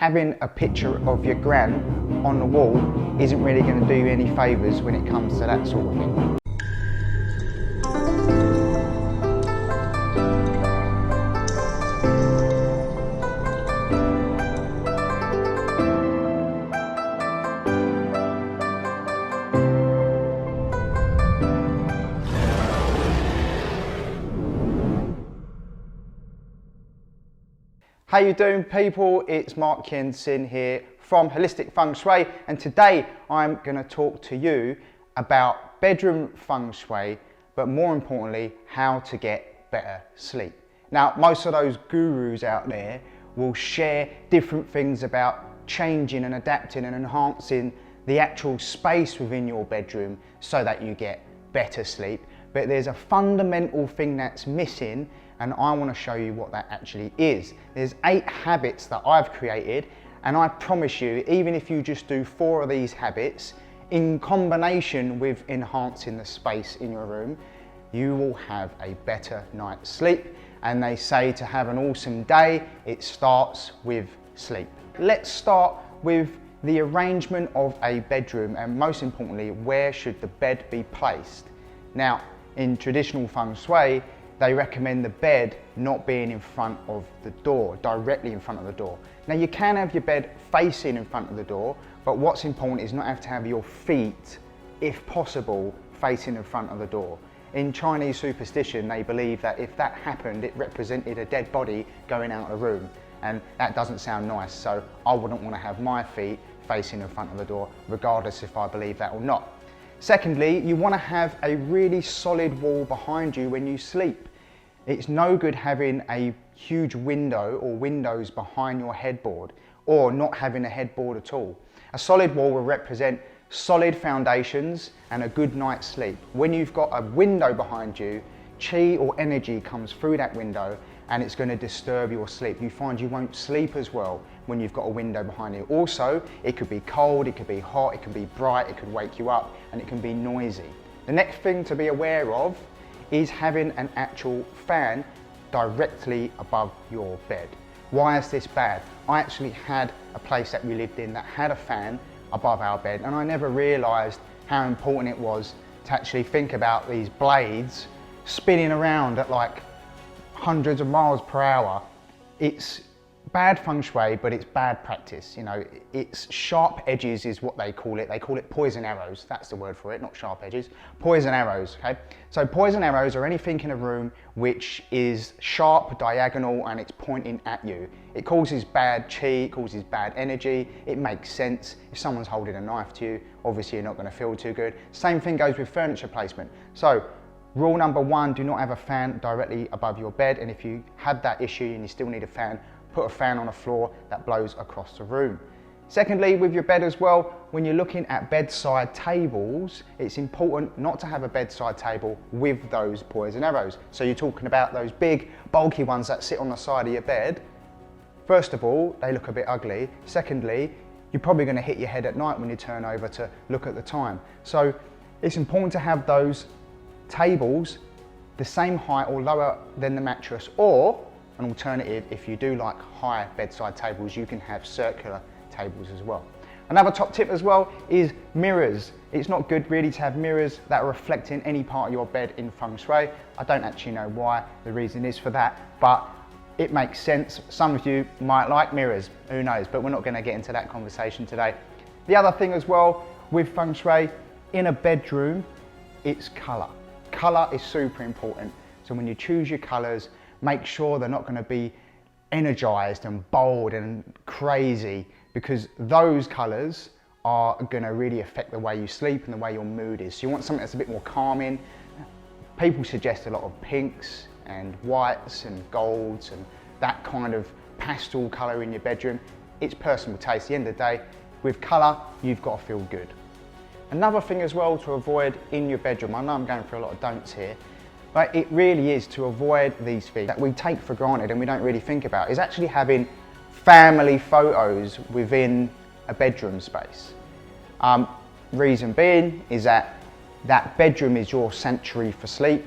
Having a picture of your gran on the wall isn't really going to do you any favours when it comes to that sort of thing. How you doing, people? It's Mark Jensen here from Holistic Feng Shui, and today I'm going to talk to you about bedroom feng shui, but more importantly, how to get better sleep. Now, most of those gurus out there will share different things about changing and adapting and enhancing the actual space within your bedroom so that you get better sleep. But there's a fundamental thing that's missing, and I want to show you what that actually is. There's 8 habits that I've created, and I promise you, even if you just do 4 of these habits in combination with enhancing the space in your room, you will have a better night's sleep. And they say to have an awesome day, it starts with sleep. Let's start with the arrangement of a bedroom, and most importantly, where should the bed be placed? Now, in traditional feng shui, they recommend the bed not being in front of the door, directly in front of the door. Now, you can have your bed facing in front of the door, but what's important is not have to have your feet, if possible, facing in front of the door. In Chinese superstition, they believe that if that happened, it represented a dead body going out of the room, and that doesn't sound nice, so I wouldn't want to have my feet facing in front of the door, regardless if I believe that or not. Secondly, you want to have a really solid wall behind you when you sleep. It's no good having a huge window or windows behind your headboard, or not having a headboard at all. A solid wall will represent solid foundations and a good night's sleep. When you've got a window behind you, chi or energy comes through that window and it's going to disturb your sleep. You find you won't sleep as well when you've got a window behind you. Also, it could be cold, it could be hot, it could be bright, it could wake you up, and it can be noisy. The next thing to be aware of is having an actual fan directly above your bed. Why is this bad? I actually had a place that we lived in that had a fan above our bed, and I never realised how important it was to actually think about these blades spinning around at like hundreds of miles per hour. It's bad feng shui, but it's bad practice. You know, it's sharp edges is what they call it. They call it poison arrows. That's the word for it, not sharp edges. Poison arrows, okay? So poison arrows are anything in a room which is sharp, diagonal, and it's pointing at you. It causes bad chi, it causes bad energy. It makes sense. If someone's holding a knife to you, obviously you're not going to feel too good. Same thing goes with furniture placement. So rule number 1, do not have a fan directly above your bed. And if you have that issue and you still need a fan, put a fan on the floor that blows across the room. Secondly, with your bed as well, when you're looking at bedside tables, it's important not to have a bedside table with those poison arrows. So you're talking about those big, bulky ones that sit on the side of your bed. First of all, they look a bit ugly. Secondly, you're probably going to hit your head at night when you turn over to look at the time. So it's important to have those tables the same height or lower than the mattress, or an alternative, if you do like high bedside tables, you can have circular tables as well. Another top tip as well is mirrors. It's not good really to have mirrors that are reflecting any part of your bed in feng shui. I don't actually know why the reason is for that, but it makes sense. Some of you might like mirrors, who knows, but we're not going to get into that conversation today. The other thing as well with feng shui, in a bedroom, it's colour. Colour is super important. So when you choose your colours, make sure they're not going to be energized and bold and crazy, because those colors are going to really affect the way you sleep and the way your mood is. So you want something that's a bit more calming. People suggest a lot of pinks and whites and golds and that kind of pastel color in your bedroom. It's personal taste. At the end of the day, with color, you've got to feel good. Another thing as well to avoid in your bedroom, I know I'm going through a lot of don'ts here, but it really is to avoid these things that we take for granted and we don't really think about, is actually having family photos within a bedroom space. Reason being is that bedroom is your sanctuary for sleep.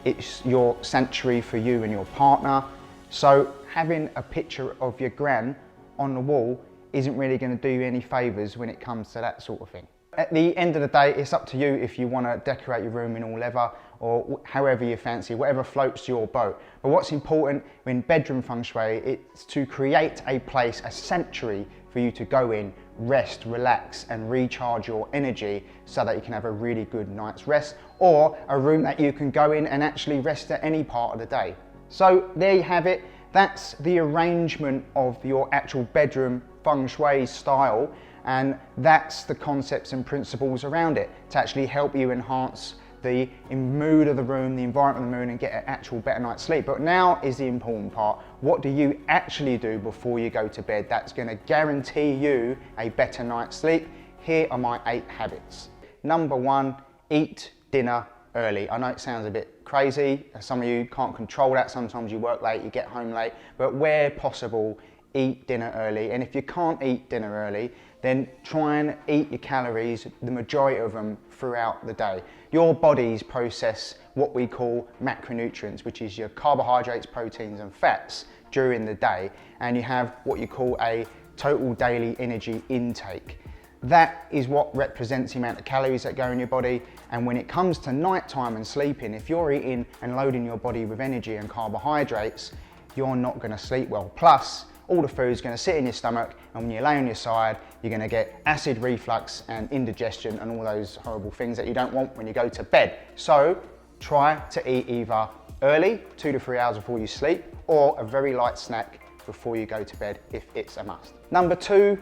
It's your sanctuary for you and your partner. So having a picture of your gran on the wall isn't really going to do you any favours when it comes to that sort of thing. At the end of the day, it's up to you if you want to decorate your room in all leather or however you fancy, whatever floats your boat. But what's important in bedroom feng shui, it's to create a place, a sanctuary for you to go in, rest, relax and recharge your energy so that you can have a really good night's rest, or a room that you can go in and actually rest at any part of the day. So there you have it. That's the arrangement of your actual bedroom feng shui style, and that's the concepts and principles around it to actually help you enhance the mood of the room, the environment of the room, and get an actual better night's sleep. But now is the important part. What do you actually do before you go to bed that's going to guarantee you a better night's sleep? Here are my 8 habits. Number 1, eat dinner early. I know it sounds a bit crazy. Some of you can't control that. Sometimes you work late, you get home late, but where possible, eat dinner early. And if you can't eat dinner early, then try and eat your calories, the majority of them, throughout the day. Your bodies process what we call macronutrients, which is your carbohydrates, proteins and fats during the day, and you have what you call a total daily energy intake. That is what represents the amount of calories that go in your body. And when it comes to nighttime and sleeping, if you're eating and loading your body with energy and carbohydrates, you're not going to sleep well. Plus, all the food's going to sit in your stomach, and when you lay on your side, you're going to get acid reflux and indigestion and all those horrible things that you don't want when you go to bed. So try to eat either early, 2 to 3 hours before you sleep, or a very light snack before you go to bed if it's a must. Number 2,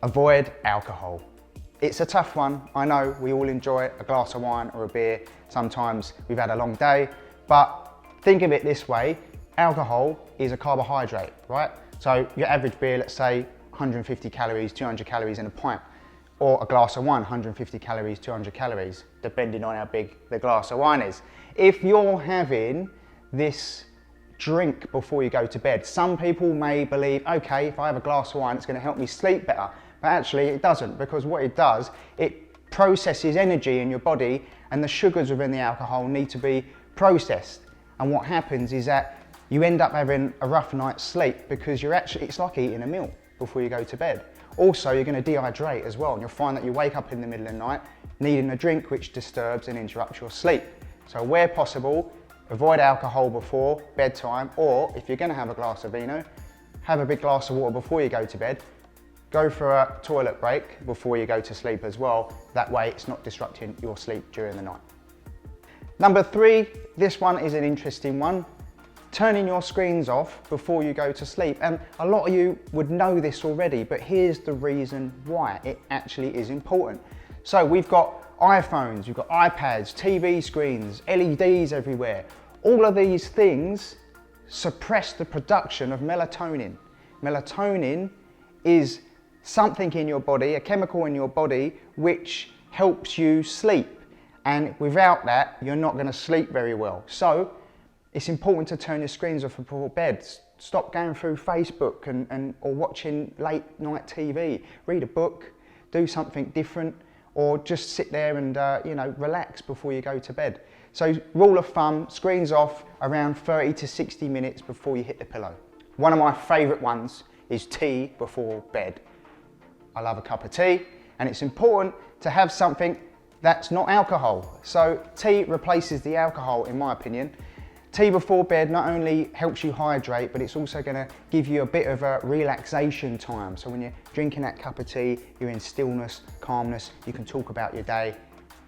avoid alcohol. It's a tough one. I know we all enjoy a glass of wine or a beer. Sometimes we've had a long day, but think of it this way. Alcohol is a carbohydrate, right? So your average beer, let's say 150 calories, 200 calories in a pint, or a glass of wine, 150 calories, 200 calories, depending on how big the glass of wine is. If you're having this drink before you go to bed, some people may believe, okay, if I have a glass of wine, it's going to help me sleep better. But actually it doesn't, because what it does, it processes energy in your body, and the sugars within the alcohol need to be processed. And what happens is that you end up having a rough night's sleep, because it's like eating a meal before you go to bed. Also, you're going to dehydrate as well, and you'll find that you wake up in the middle of the night needing a drink, which disturbs and interrupts your sleep. So where possible, avoid alcohol before bedtime, or if you're going to have a glass of vino, have a big glass of water before you go to bed. Go for a toilet break before you go to sleep as well. That way it's not disrupting your sleep during the night. Number 3, this one is an interesting one. Turning your screens off before you go to sleep. And a lot of you would know this already, but here's the reason why it actually is important. So we've got iPhones, we've got iPads, TV screens, LEDs everywhere. All of these things suppress the production of melatonin. Melatonin is something in your body, a chemical in your body, which helps you sleep. And without that, you're not going to sleep very well. So it's important to turn your screens off before bed. Stop going through Facebook or watching late night TV. Read a book, do something different, or just sit there and relax before you go to bed. So rule of thumb, screens off around 30 to 60 minutes before you hit the pillow. One of my favourite ones is tea before bed. I love a cup of tea, and it's important to have something that's not alcohol. So tea replaces the alcohol, in my opinion. Tea before bed not only helps you hydrate, but it's also going to give you a bit of a relaxation time. So when you're drinking that cup of tea, you're in stillness, calmness, you can talk about your day.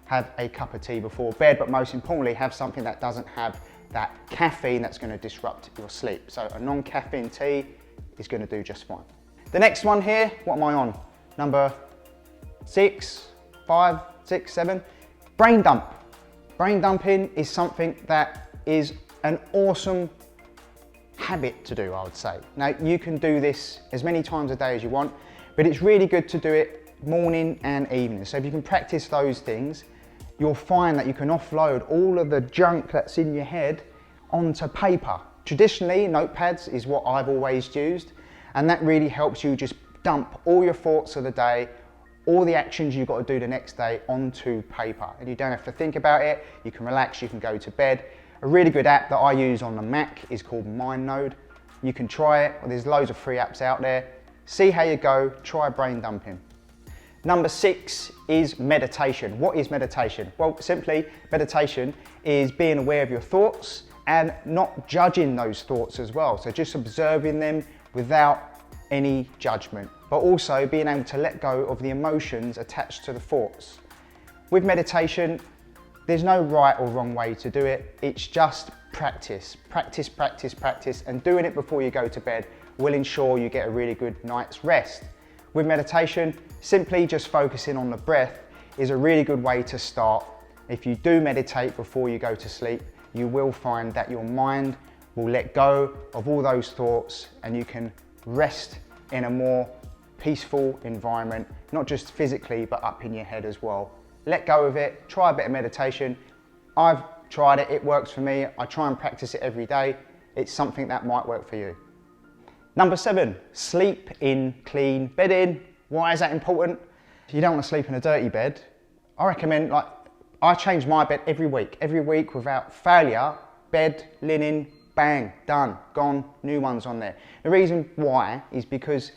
Have a cup of tea before bed, but most importantly, have something that doesn't have that caffeine that's going to disrupt your sleep. So a non-caffeine tea is going to do just fine. The next one here, what am I on? Number 6, 5, 6, 7. Brain dump. Brain dumping is something that is an awesome habit to do, I would say. Now, you can do this as many times a day as you want, but it's really good to do it morning and evening. So if you can practice those things, you'll find that you can offload all of the junk that's in your head onto paper. Traditionally, notepads is what I've always used, and that really helps you just dump all your thoughts of the day, all the actions you've got to do the next day onto paper. And you don't have to think about it, you can relax, you can go to bed. A really good app that I use on the Mac is called MindNode. You can try it, there's loads of free apps out there. See how you go, try brain dumping. Number 6 is meditation. What is meditation? Well, simply, meditation is being aware of your thoughts and not judging those thoughts as well. So just observing them without any judgment, but also being able to let go of the emotions attached to the thoughts. With meditation, there's no right or wrong way to do it. It's just practice, practice, practice, practice, and doing it before you go to bed will ensure you get a really good night's rest. With meditation, simply just focusing on the breath is a really good way to start. If you do meditate before you go to sleep, you will find that your mind will let go of all those thoughts and you can rest in a more peaceful environment, not just physically, but up in your head as well. Let go of it, try a bit of meditation. I've tried it, it works for me. I try and practice it every day. It's something that might work for you. Number 7, sleep in clean bedding. Why is that important? You don't want to sleep in a dirty bed. I recommend, I change my bed every week without failure. Bed, linen, bang, done, gone, new ones on there. The reason why is because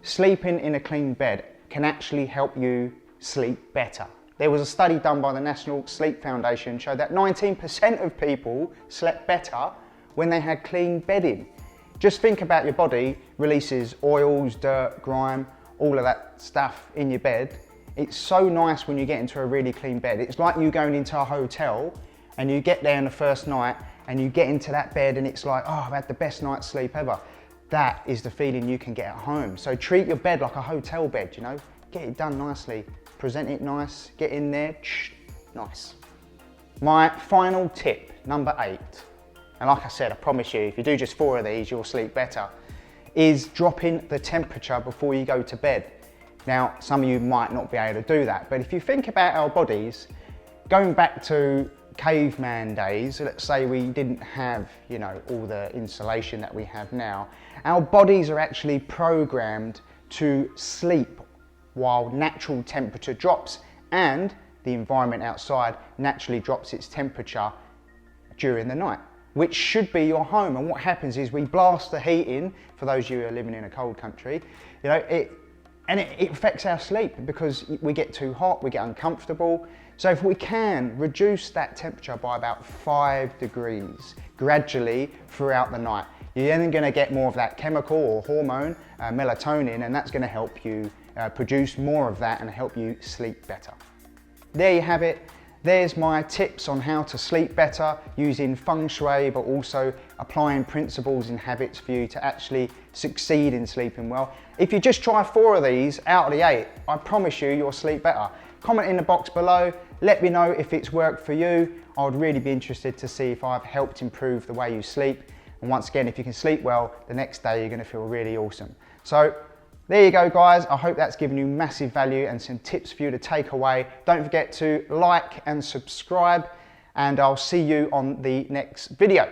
sleeping in a clean bed can actually help you sleep better. There was a study done by the National Sleep Foundation showed that 19% of people slept better when they had clean bedding. Just think about your body releases oils, dirt, grime, all of that stuff in your bed. It's so nice when you get into a really clean bed. It's like you going into a hotel and you get there on the first night and you get into that bed and it's like, oh, I've had the best night's sleep ever. That is the feeling you can get at home. So treat your bed like a hotel bed, you know, get it done nicely, present it nice, get in there, nice. My final tip, number 8, and like I said, I promise you, if you do just 4 of these, you'll sleep better, is dropping the temperature before you go to bed. Now, some of you might not be able to do that, but if you think about our bodies, going back to caveman days, let's say we didn't have, you know, all the insulation that we have now, our bodies are actually programmed to sleep while natural temperature drops and the environment outside naturally drops its temperature during the night, which should be your home. And what happens is we blast the heat in, for those of you who are living in a cold country, you know, it affects our sleep because we get too hot, we get uncomfortable. So if we can reduce that temperature by about 5 degrees gradually throughout the night, you're then going to get more of that chemical or hormone, melatonin, and that's going to help you produce more of that and help you sleep better. There you have it. There's my tips on how to sleep better using feng shui, but also applying principles and habits for you to actually succeed in sleeping well. If you just try 4 of these out of the 8, I promise you, you'll sleep better. Comment in the box below, let me know if it's worked for you. I would really be interested to see if I've helped improve the way you sleep. And once again, if you can sleep well, the next day you're gonna feel really awesome. So there you go, guys. I hope that's given you massive value and some tips for you to take away. Don't forget to like and subscribe, and I'll see you on the next video.